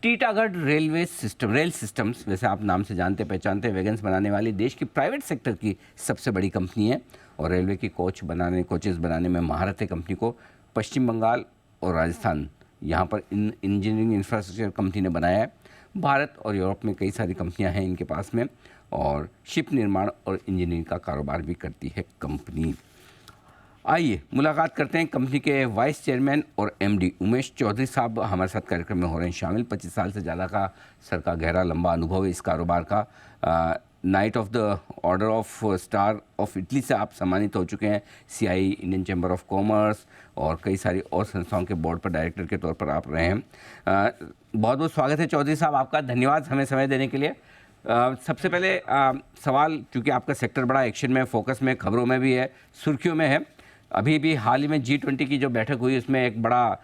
Titagarh railway system rail systems, वैसे आप नाम से जानते पहचानते, वैगन्स बनाने वाली देश की प्राइवेट सेक्टर की सबसे बड़ी कंपनी है और रेलवे की कोचेस बनाने में महारत है कंपनी को। पश्चिम बंगाल और राजस्थान, यहाँ पर इंजीनियरिंग इंफ्रास्ट्रक्चर कंपनी ने बनाया है। भारत और यूरोप में कई सारी कंपनियां हैं इनके पास में, और शिप निर्माण और इंजीनियरिंग का कारोबार भी करती है कंपनी। आइए मुलाकात करते हैं कंपनी के वाइस चेयरमैन और एमडी उमेश चौधरी साहब हमारे साथ कार्यक्रम में हो रहे हैं शामिल। 25 साल से ज़्यादा का सर का गहरा लंबा अनुभव है इस कारोबार का। Night of the order of star of Italy से आप सम्मानित हो चुके हैं। CI, Indian chamber of commerce और कई सारी और संस्थाओं के बोर्ड पर डायरेक्टर के तौर पर आप रहे हैं। बहुत बहुत स्वागत है चौधरी साहब आपका, धन्यवाद हमें समय देने के लिए। सबसे पहले सवाल, क्योंकि आपका सेक्टर बड़ा एक्शन में, फोकस में, खबरों में भी है, सुर्खियों में है। अभी भी हाल ही में G20 की जो बैठक हुई उसमें एक बड़ा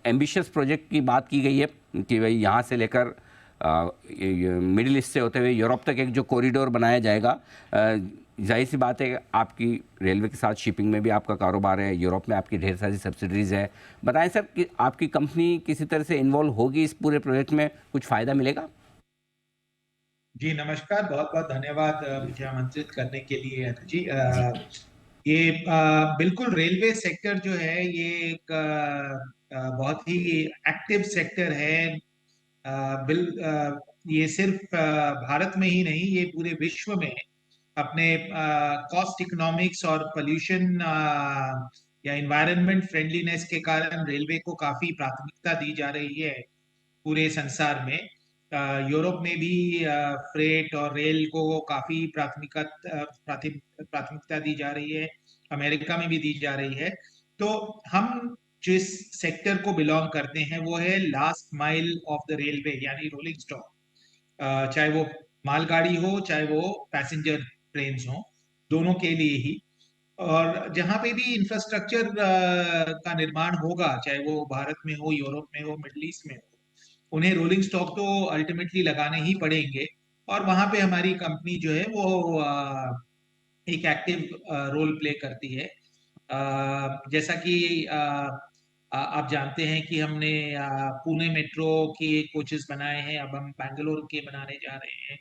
एम्बिशियस प्रोजेक्ट की बात की गई है कि भाई यहाँ से लेकर मिडिल ईस्ट से होते हुए यूरोप तक एक जो कॉरिडोर बनाया जाएगा। जाहिर सी बात है आपकी रेलवे के साथ शिपिंग में भी आपका कारोबार है, यूरोप में आपकी ढेर सारी सब्सिडरीज है। बताएं सर कि आपकी कंपनी किसी तरह से इन्वॉल्व होगी इस पूरे प्रोजेक्ट में, कुछ फ़ायदा मिलेगा? जी नमस्कार, बहुत बहुत धन्यवाद मुझे आमंत्रित करने के लिए अनु जी। जी ये बिल्कुल रेलवे सेक्टर जो है ये एक बहुत ही एक्टिव सेक्टर है। ये सिर्फ भारत में ही नहीं, ये पूरे विश्व में अपने कॉस्ट इकोनॉमिक्स और पोल्यूशन या इन्वायरमेंट फ्रेंडलीनेस के कारण रेलवे को काफी प्राथमिकता दी जा रही है पूरे संसार में। यूरोप में भी फ्रेट और रेल को काफी प्राथमिकता दी जा रही है, अमेरिका में भी दी जा रही है। तो हम जिस सेक्टर को बिलोंग करते हैं वो है last mile of the railway, यानी रोलिंग स्टॉक। चाहे वो मालगाड़ी हो, चाहे वो पैसेंजर ट्रेन हो, दोनों के लिए ही। और जहां पे भी इंफ्रास्ट्रक्चर का निर्माण होगा, चाहे वो भारत में हो, यूरोप में हो, मिडिल ईस्ट में हो, उन्हें रोलिंग स्टॉक तो अल्टीमेटली लगाने ही पड़ेंगे। और वहां पे हमारी कंपनी जो है वो एक एक्टिव रोल प्ले करती है। जैसा कि आप जानते हैं कि हमने पुणे मेट्रो के कोचेस बनाए हैं, अब हम बैंगलोर के बनाने जा रहे हैं।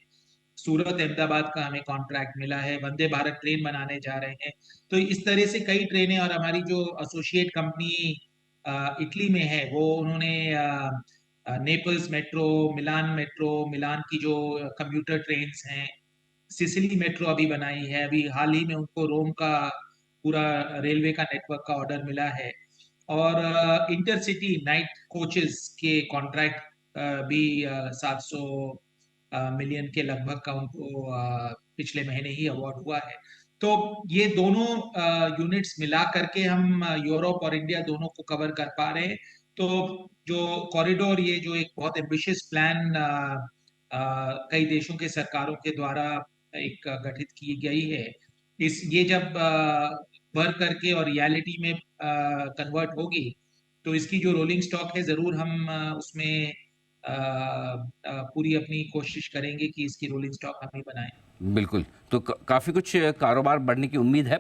सूरत अहमदाबाद का हमें कॉन्ट्रैक्ट मिला है, वंदे भारत ट्रेन बनाने जा रहे हैं। तो इस तरह से कई ट्रेनें, और हमारी जो एसोसिएट कंपनी इटली में है वो उन्होंने नेपल्स मेट्रो, मिलान की जो कम्यूटर ट्रेन्स हैं, सिसिली मेट्रो अभी बनाई है। अभी हाल ही में उनको रोम का पूरा रेलवे का नेटवर्क का ऑर्डर मिला है। और इंटरसिटी नाइट कोचेस के कॉन्ट्रैक्ट भी 700 मिलियन के लगभग का उनको पिछले महीने ही अवार्ड हुआ है। तो ये दोनों यूनिट्स मिला करके हम यूरोप और इंडिया दोनों को कवर कर पा रहे हैं। तो जो कॉरिडोर, ये जो एक बहुत एम्बिशियस प्लान कई देशों के सरकारों के द्वारा एक गठित की गई है, ये जब भर करके और रियलिटी में कन्वर्ट होगी तो इसकी जो रोलिंग स्टॉक है जरूर हम उसमें पूरी अपनी कोशिश करेंगे कि इसकी रोलिंग स्टॉक हम ही बनाएं। बिल्कुल, तो काफ़ी कुछ कारोबार बढ़ने की उम्मीद है।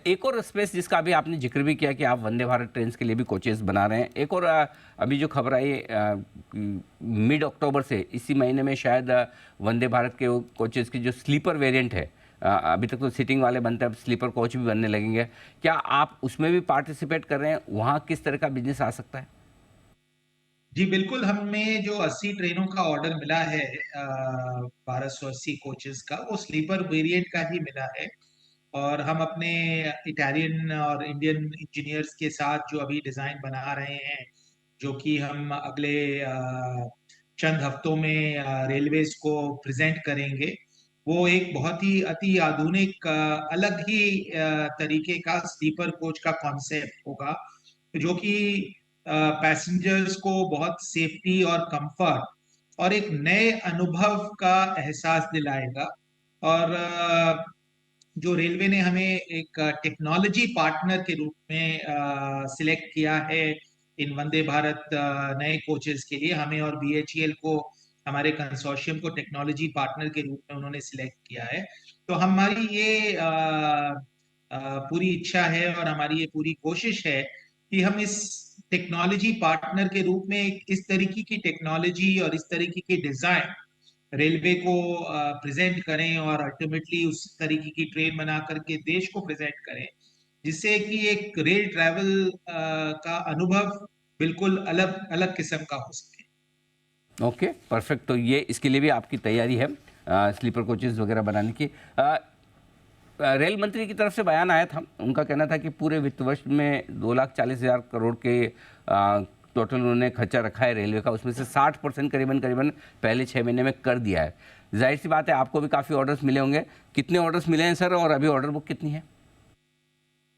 एक और स्पेस जिसका अभी आपने जिक्र भी किया कि आप वंदे भारत ट्रेन्स के लिए भी कोचेस बना रहे हैं। एक और अभी जो खबर आई मिड अक्टूबर से, इसी महीने में शायद वंदे भारत के कोचेस की जो स्लीपर वेरिएंट है, अभी तक तो सीटिंग वाले बनते हैं, अब स्लीपर कोच भी बनने लगेंगे। क्या आप उसमें भी पार्टिसिपेट कर रहे हैं? वहाँ किस तरह का बिजनेस आ सकता है? जी बिल्कुल, हमें जो 80 ट्रेनों का ऑर्डर मिला है, 1280 कोचेस का, वो स्लीपर वेरिएंट का ही मिला है। और हम अपने इटालियन और इंडियन इंजीनियर्स के साथ जो अभी डिजाइन बना रहे हैं, जो कि हम अगले चंद हफ्तों में रेलवेज को प्रेजेंट करेंगे, वो एक बहुत ही अति आधुनिक अलग ही तरीके का स्लीपर कोच का कॉन्सेप्ट होगा, जो कि पैसेंजर्स को बहुत सेफ्टी और कंफर्ट और एक नए अनुभव का एहसास दिलाएगा। और जो रेलवे ने हमें एक टेक्नोलॉजी पार्टनर के रूप में सिलेक्ट किया है इन वंदे भारत नए कोचेस के लिए, हमें और बीएचईएल को, हमारे कंसोर्शियम को टेक्नोलॉजी पार्टनर के रूप में उन्होंने सिलेक्ट किया है। तो हमारी ये पूरी इच्छा है और हमारी ये पूरी कोशिश है कि हम इस टेक्नोलॉजी पार्टनर के रूप में इस तरीके की टेक्नोलॉजी और इस तरीके की डिजाइन रेलवे को प्रेजेंट करें और अल्टीमेटली उस तरीके की ट्रेन बना करके देश को प्रेजेंट करें, जिससे कि एक रेल ट्रैवल का अनुभव बिल्कुल अलग अलग किस्म का हो सके। Okay, perfect. तो ये इसके लिए भी आपकी तैयारी है स्लीपर कोचेस वगैरह बनाने की। रेल मंत्री की तरफ से बयान आया था, उनका कहना था कि पूरे वित्त वर्ष में 2,40,000 करोड़ के टोटल उन्होंने खर्चा रखा है रेलवे का, उसमें से 60% करीबन करीबन पहले 6 महीने में कर दिया है। जाहिर सी बात है आपको भी काफ़ी ऑर्डर्स मिले होंगे, कितने ऑर्डर्स मिले हैं सर, और अभी ऑर्डर बुक कितनी है?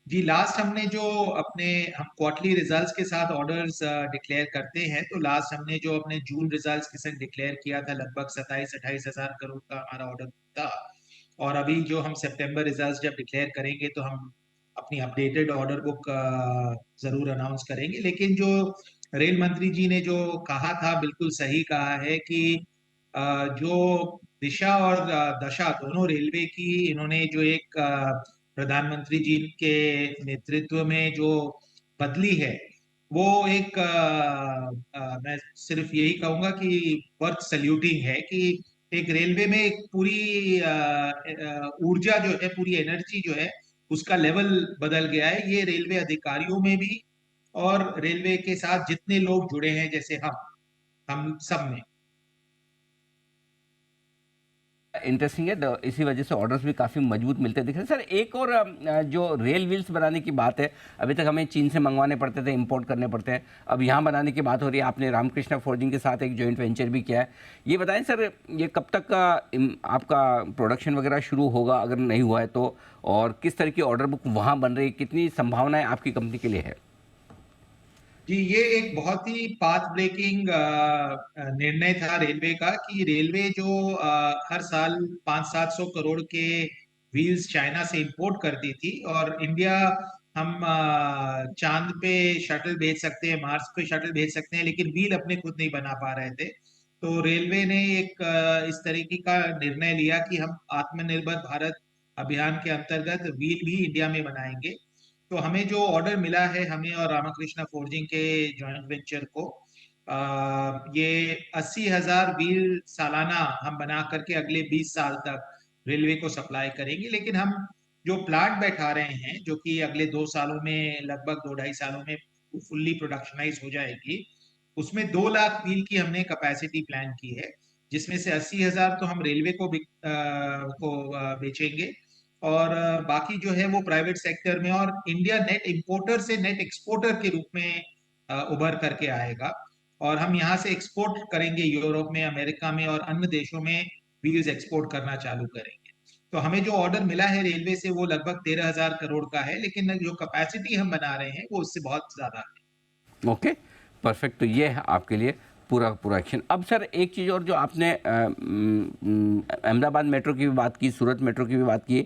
जी, लास्ट हमने जो अपने हम क्वार्टरली रिजल्ट्स के साथ ऑर्डर्स डिक्लेयर करते हैं, तो लास्ट हमने जो अपने जून रिजल्ट्स के साथ डिक्लेयर किया था, लगभग 27-28 हजार करोड़ का हमारा ऑर्डर था। और अभी जो हम सितंबर रिजल्ट्स जब डिक्लेयर करेंगे तो हम अपनी अपडेटेड ऑर्डर बुक जरूर अनाउंस करेंगे। लेकिन जो रेल मंत्री जी ने जो कहा था, बिल्कुल सही कहा है कि जो दिशा और दशा दोनों रेलवे की इन्होंने जो एक प्रधानमंत्री जी के नेतृत्व में जो बदली है, वो एक मैं सिर्फ यही कहूंगा कि वर्थ सल्यूटिंग है कि एक रेलवे में एक पूरी ऊर्जा जो है, पूरी एनर्जी जो है, उसका लेवल बदल गया है। ये रेलवे अधिकारियों में भी और रेलवे के साथ जितने लोग जुड़े हैं, जैसे हम सब में। इंटरेस्टिंग है, तो इसी वजह से ऑर्डर्स भी काफ़ी मजबूत मिलते दिख रहे हैं सर। एक और जो रेल व्हील्स बनाने की बात है, अभी तक हमें चीन से मंगवाने पड़ते थे, इंपोर्ट करने पड़ते हैं, अब यहाँ बनाने की बात हो रही है। आपने रामकृष्णा फोर्जिंग के साथ एक जॉइंट वेंचर भी किया है। ये बताएं सर, ये कब तक का आपका प्रोडक्शन वगैरह शुरू होगा, अगर नहीं हुआ है तो, और किस तरह की ऑर्डर बुक वहाँ बन रही है, कितनी संभावनाएं आपकी कंपनी के लिए है? जी, ये एक बहुत ही पाथ ब्रेकिंग निर्णय था रेलवे का कि रेलवे जो हर साल 500-700 करोड़ के व्हील्स चाइना से इंपोर्ट करती थी, और इंडिया हम चांद पे शटल भेज सकते हैं, मार्स पे शटल भेज सकते हैं, लेकिन व्हील अपने खुद नहीं बना पा रहे थे। तो रेलवे ने एक इस तरीके का निर्णय लिया कि हम आत्मनिर्भर भारत अभियान के अंतर्गत व्हील भी इंडिया में बनाएंगे। तो हमें जो ऑर्डर मिला है, हमें और रामाकृष्णा फोर्जिंग के जॉइंट वेंचर को, ये 80,000 व्हील सालाना हम बना करके अगले 20 साल तक रेलवे को सप्लाई करेंगे। लेकिन हम जो प्लांट बैठा रहे हैं, जो कि अगले 2 सालों में, लगभग 2-2.5 सालों में फुल्ली प्रोडक्शनाइज हो जाएगी, उसमें 2 लाख व्हील की हमने कैपेसिटी प्लान की है, जिसमें से 80,000 तो हम रेलवे को बेचेंगे, और बाकी जो है वो प्राइवेट सेक्टर में, और इंडिया नेट इंपोर्टर से नेट एक्सपोर्टर के रूप में उभर करके आएगा। और हम यहाँ से एक्सपोर्ट करेंगे, यूरोप में, अमेरिका में और अन्य देशों में व्हील्स एक्सपोर्ट करना चालू करेंगे। तो हमें जो ऑर्डर मिला है रेलवे से वो लगभग 13,000 करोड़ का है, लेकिन जो कैपेसिटी हम बना रहे हैं वो उससे बहुत ज्यादा है। Okay, perfect. तो ये है आपके लिए पूरा पूरा एक्शन। अब सर एक चीज़ और, जो आपने अहमदाबाद मेट्रो की भी बात की, सूरत मेट्रो की भी बात की,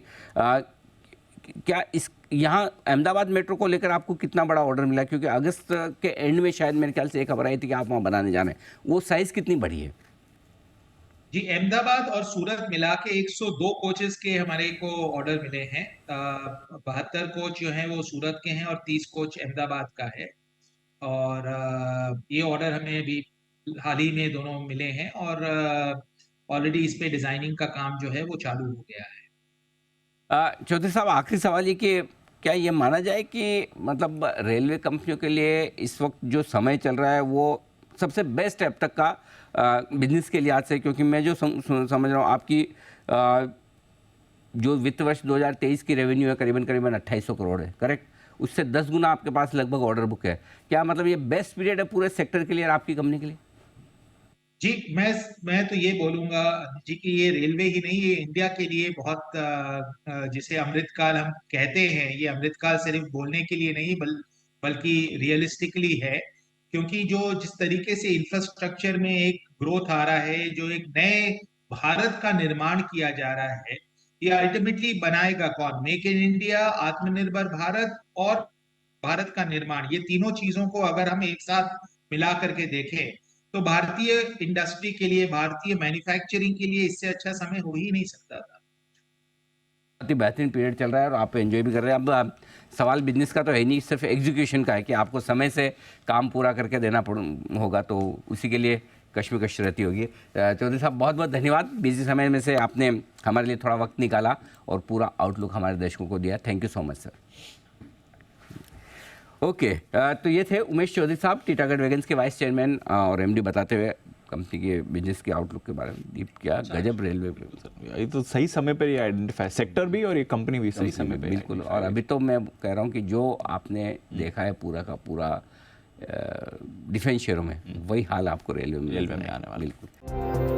क्या इस यहाँ अहमदाबाद मेट्रो को लेकर आपको कितना बड़ा ऑर्डर मिला? क्योंकि अगस्त के एंड में शायद मेरे ख्याल से एक खबर आई थी कि आप वहाँ बनाने जा रहे हैं, वो साइज़ कितनी बड़ी है? जी, अहमदाबाद और सूरत मिला के 102 कोचेस के हमारे को ऑर्डर मिले हैं। 72 कोच जो हैं वो सूरत के हैं और 30 कोच अहमदाबाद का है। और ये ऑर्डर हमें अभी हाल ही में दोनों मिले हैं, और ऑलरेडी इस पे डिजाइनिंग का काम जो है वो चालू हो गया है। चौधरी साहब, आखिरी सवाल ये कि क्या ये माना जाए कि मतलब रेलवे कंपनियों के लिए इस वक्त जो समय चल रहा है वो सबसे बेस्ट है अब तक का बिजनेस के लिहाज से? क्योंकि मैं जो समझ रहा हूँ आपकी जो वित्त वर्ष 2023 की रेवेन्यू है करीबन करीबन 2800 करोड़ है, करेक्ट? उससे 10 गुना आपके पास लगभग ऑर्डर बुक है। क्या मतलब ये बेस्ट पीरियड है पूरे सेक्टर के लिए और आपकी कंपनी के लिए? जी, मैं तो ये बोलूंगा जी कि ये रेलवे ही नहीं, ये इंडिया के लिए बहुत जिसे अमृतकाल हम कहते हैं, ये अमृतकाल सिर्फ बोलने के लिए नहीं, बल्कि रियलिस्टिकली है। क्योंकि जो जिस तरीके से इंफ्रास्ट्रक्चर में एक ग्रोथ आ रहा है, जो एक नए भारत का निर्माण किया जा रहा है, ये अल्टीमेटली बनाएगा कौन? मेक इन इंडिया, आत्मनिर्भर भारत और भारत का निर्माण। ये तीनों चीजों को अगर हम एक साथ मिला करके देखें, तो भारतीय इंडस्ट्री के लिए, भारतीय मैन्युफैक्चरिंग के लिए इससे अच्छा समय हो ही नहीं सकता था। बहुत ही बेहतरीन पीरियड चल रहा है और आप एंजॉय भी कर रहे हैं। अब सवाल बिजनेस का तो है नहीं, सिर्फ एग्जीक्यूशन का है कि आपको समय से काम पूरा करके देना होगा, तो उसी के लिए कश्मकश रहती होगी। चौधरी साहब बहुत बहुत धन्यवाद, बिजी समय में से आपने हमारे लिए थोड़ा वक्त निकाला और पूरा आउटलुक हमारे दर्शकों को दिया। Thank you so much sir. Okay, तो ये थे उमेश चौधरी साहब, टीटागढ़ वैगन्स के वाइस चेयरमैन और एमडी, बताते हुए कंपनी के बिजनेस के आउटलुक के बारे में। दीप, क्या गजब रेलवे पे, ये तो सही समय पर ये आइडेंटिफाई, सेक्टर भी और ये कंपनी भी सही समय पे बिल्कुल। और अभी तो मैं कह रहा हूँ कि जो आपने देखा है पूरा का पूरा डिफेंस शेयरों में, वही हाल आपको रेलवे में आने वाला। बिल्कुल।